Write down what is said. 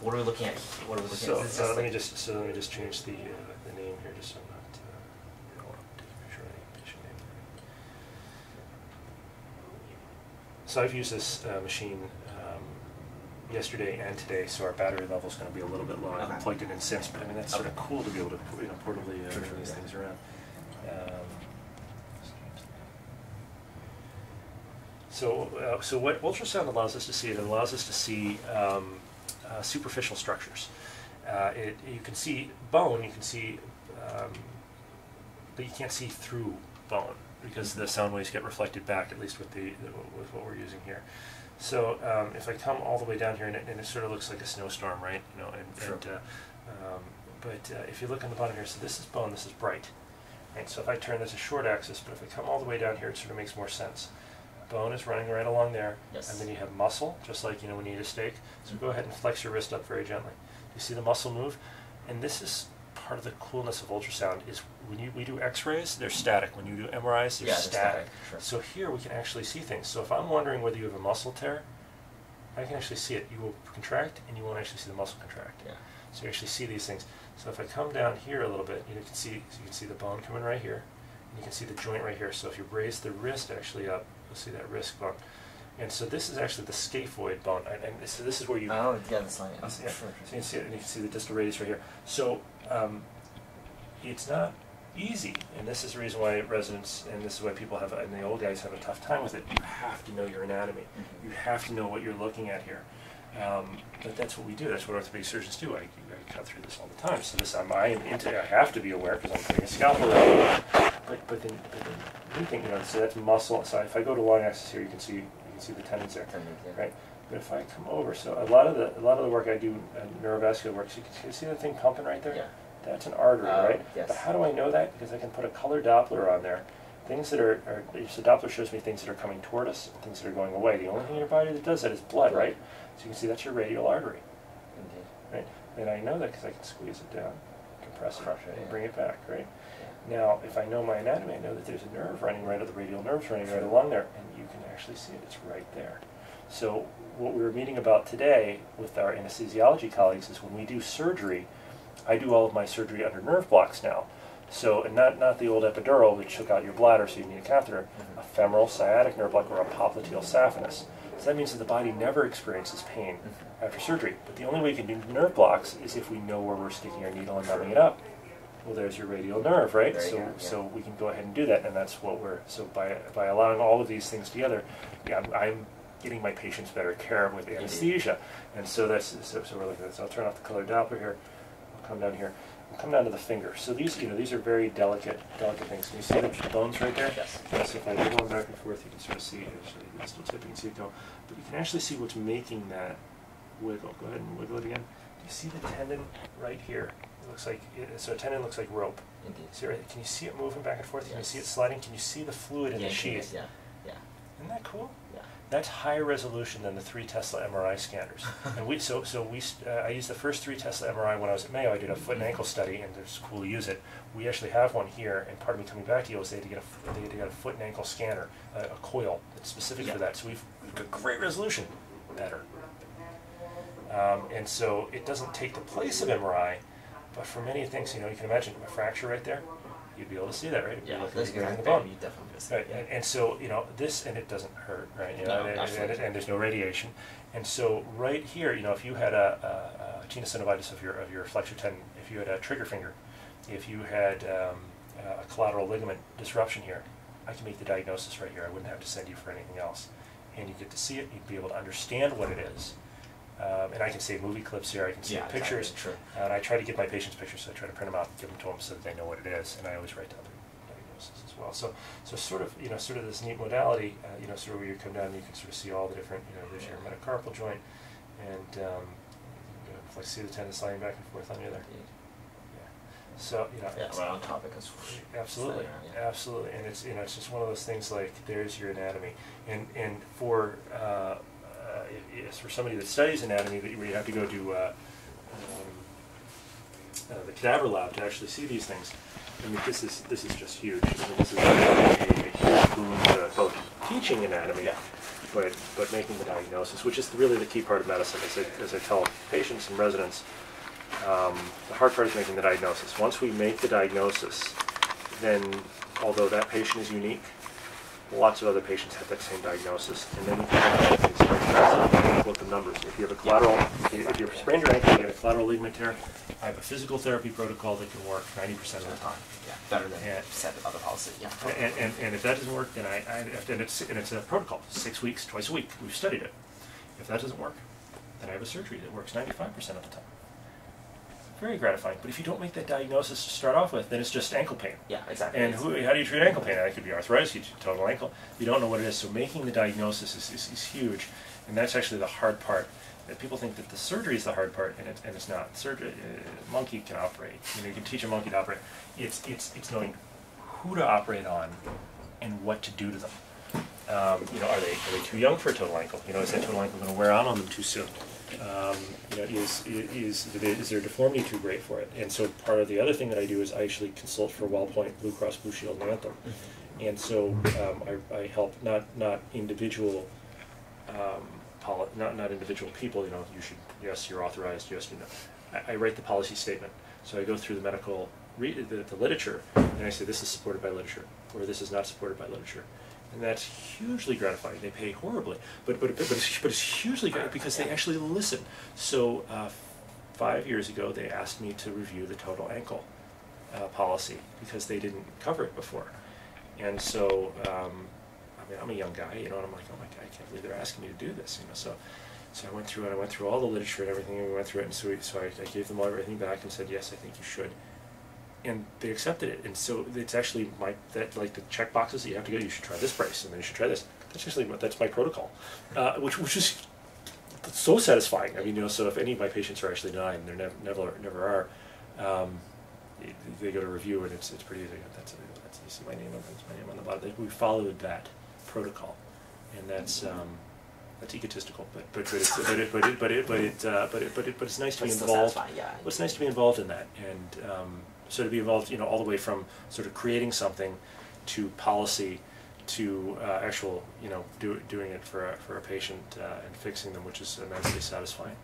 what are we looking at? What are we looking at? So let me just change the name here, just so I'm not. I want to take a picture of any patient name. So I've used this machine yesterday and today, so our battery level is going to be a little bit low. I haven't plugged it in since, but I mean that's sort of cool to be able to portably move these things around. So what ultrasound allows us to see, it allows us to see superficial structures. You can see bone, you can see, but you can't see through bone because the sound waves get reflected back, at least with what we're using here. So if I come all the way down here, and it sort of looks like a snowstorm, right? You know, but if you look on the bottom here, so this is bone, this is bright. Right? So if I turn this a short axis, but if I come all the way down here, it sort of makes more sense. Bone is running right along there, and then you have muscle, just like when you eat a steak. So go ahead and flex your wrist up very gently. You see the muscle move? And this is part of the coolness of ultrasound, is when we do x-rays, they're static. When you do MRIs, they're static. Sure. So here we can actually see things. So if I'm wondering whether you have a muscle tear, I can actually see it. You will contract, and you won't actually see the muscle contract. Yeah. So you actually see these things. So if I come down here a little bit, you can see the bone coming right here, and you can see the joint right here. So if you raise the wrist actually up, you'll see that wrist bone. And so this is actually the scaphoid bone, and so this is where you... Oh, yeah, that's like... Yeah. So you can see it, and you can see the distal radius right here. So it's not easy, and this is the reason why residents, and this is why people have, and the old guys have a tough time with it. You have to know your anatomy. You have to know what you're looking at here. But that's what we do. That's what orthopedic surgeons do. I cut through this all the time. So this I have to be aware because I'm putting a scalpel around. But then new thing, so that's muscle. So if I go to long axis here, you can see the tendons there, right? But if I come over, so a lot of the work I do, neurovascular work. So you can see the thing pumping right there. Yeah. That's an artery, right? Yes. But how do I know that? Because I can put a color Doppler on there. Things that so Doppler shows me things that are coming toward us, and things that are going away. The only thing in your body that does that is blood, right? So you can see that's your radial artery, right? And I know that because I can squeeze it down, compress it, and bring it back, right? Now, if I know my anatomy, I know that there's a nerve running right, the radial nerve's running right along there, and you can actually see it. It's right there. So what we were meeting about today with our anesthesiology colleagues is when we do surgery, I do all of my surgery under nerve blocks now. So, and not the old epidural, which took out your bladder, so you need a catheter, a femoral sciatic nerve block or a popliteal saphenous. So that means that the body never experiences pain after surgery. But the only way you can do nerve blocks is if we know where we're sticking our needle and numbing it up. Well, there's your radial nerve, right? So we can go ahead and do that, and that's what so by allowing all of these things together, I'm getting my patients better care with anesthesia, and so so we're looking at this. I'll turn off the color Doppler here. I'll come down here. I'll come down to the finger. So these these are very delicate things. Can you see the bones right there? Yes. Yes. If I go going back and forth, you can sort of see the distal tip. You can see it go, but you can actually see what's making that wiggle. Go ahead and wiggle it again. Do you see the tendon right here? It looks like so a tendon looks like rope. Indeed. See, right? Can you see it moving back and forth? Can you see it sliding? Can you see the fluid in the sheath? Yeah. Yeah. Isn't that cool? Yeah. That's higher resolution than the 3 Tesla MRI scanners. And I used the first 3 Tesla MRI when I was at Mayo. I did a foot and ankle study, and it's cool to use it. We actually have one here, and part of me coming back to you was they had to get a foot and ankle scanner, a coil that's specific for that. So we've got great resolution, better. And so it doesn't take the place of MRI, but for many things, you can imagine a fracture right there. You'd be able to see that, right? Yeah, that's good. The bone. You definitely see right. And so, this, and it doesn't hurt, right? And there's no radiation. And so, right here, if you had a tenosynovitis of your flexor tendon, if you had a trigger finger, if you had a collateral ligament disruption here, I can make the diagnosis right here. I wouldn't have to send you for anything else. And you get to see it. You'd be able to understand what it is. And I can save movie clips here. I can save pictures, and I try to get my patients pictures, so I try to print them out and give them to them so that they know what it is. And I always write down the diagnosis as well. So sort of this neat modality, sort of where you come down, and you can sort of see all the different, there's your metacarpal joint, and if I see the tendon sliding back and forth on the other. Yeah. So right on topic as well. Absolutely, absolutely, and it's it's just one of those things like there's your anatomy, and for for somebody that studies anatomy, where you have to go to the cadaver lab to actually see these things. I mean, this is just huge. I mean, this is a huge boon to both teaching anatomy but making the diagnosis, which is really the key part of medicine, as I tell patients and residents, the hard part is making the diagnosis. Once we make the diagnosis, then although that patient is unique, lots of other patients have that same diagnosis, and then you can start with the numbers. If you have a collateral, if you sprained your ankle, you have a collateral ligament tear, I have a physical therapy protocol that can work 90% of the time. Yeah, better than set other policy. Yeah. And if that doesn't work, then and it's a protocol, 6 weeks, twice a week. We've studied it. If that doesn't work, then I have a surgery that works 95% of the time. Very gratifying. But if you don't make that diagnosis to start off with, then it's just ankle pain. Yeah, exactly. And how do you treat ankle pain? It could be arthritis, you total ankle. You don't know what it is. So making the diagnosis is huge, and that's actually the hard part. People think that the surgery is the hard part, and it's not. Surgery, a monkey can operate. You can teach a monkey to operate. It's knowing who to operate on and what to do to them. Are they too young for a total ankle? Is that total ankle going to wear out on them too soon? Is their deformity too great for it? And so part of the other thing that I do is I actually consult for WellPoint, Blue Cross Blue Shield, and Anthem. And so I help not individual not individual people. You should, yes, you're authorized, yes, I write the policy statement. So I go through the medical the literature, and I say this is supported by literature, or this is not supported by literature. And that's hugely gratifying. They pay horribly, but it's hugely gratifying because they actually listen. So 5 years ago, they asked me to review the total ankle policy because they didn't cover it before. And so, I'm a young guy, and I'm like, oh my God, I can't believe they're asking me to do this, So I went through it. I went through all the literature and everything, and we went through it. And so I gave them all everything back and said, yes, I think you should. And they accepted it, and so it's actually like the check boxes that you have to go. You should try this brace, and then you should try this. That's my protocol, which is so satisfying. So if any of my patients are actually denied, and there never are, they go to review, and it's pretty easy. That's you see my name on the bottom. We followed that protocol, and that's egotistical, but it's nice to be involved. Yeah. It's nice to be involved in that, and so to be involved, all the way from sort of creating something to policy to actual, doing it for a patient and fixing them, which is immensely satisfying.